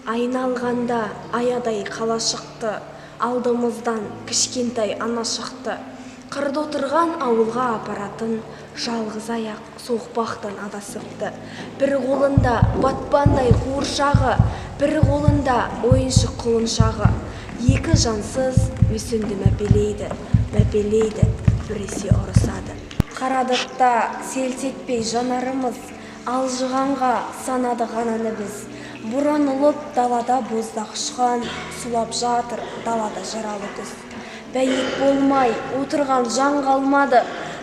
Айналғанда аядай қала шықты, алдымыздан кішкентай ана шықты. Қырда отырған ауылға апаратын жалғыз аяқ соқпақтан адасыпты. Бір қолында батпандай қуыршағы, бір қолында ойыншық құлыншағы. Екі жансыз мүсінді мәпелейді, біресе ұрысады. Қарадықта селтетпей жанарымыз, алжығанға санады ғананы біз. Бұрын ұлып далада боздақ ұшқан, сұлап жатыр далада жаралы күз. Бәйек болмай отырған жан қалмады,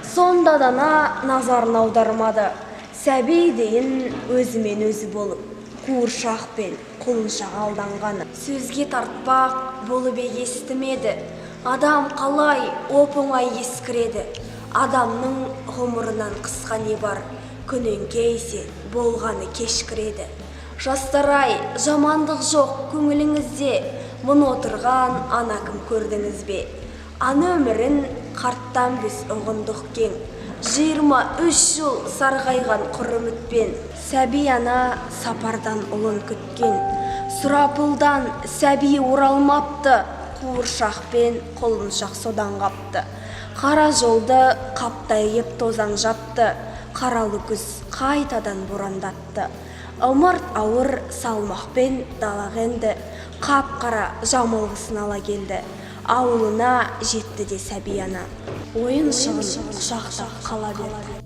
сонда дана назарын аудармады. Сәби дейін өзімен өзі болып, қуыршақ пен құлыншақ алданғаны. Сөзге тартпақ болып естімеді, адам қалай оп-оңай ескіреді. Адамның ғұмырынан қысқа не бар, күнін кейсе болғаны кешкіреді. Жастарай, жамандық жоқ көңіліңізде, мұны отырған ана кім көрдіңіз бе? Ана өмірін қарттан біз ұғындық кең, 23 жыл сарғайған құр үмітпен. Сәби ана сапардан ұлын күткен, сұрапылдан сәби оралмапты, қуыршақ пен құлыншақ содан қапты. Қара жолды қаптайып тозаң жапты, қаралы күз қайтадан борандатты. Ымырт ауыр салмақпен далақ енді, қап-қара жамылғысын ала келді. Ауылына жетті де сәби ана, ойын шығын құшақтап қала берді.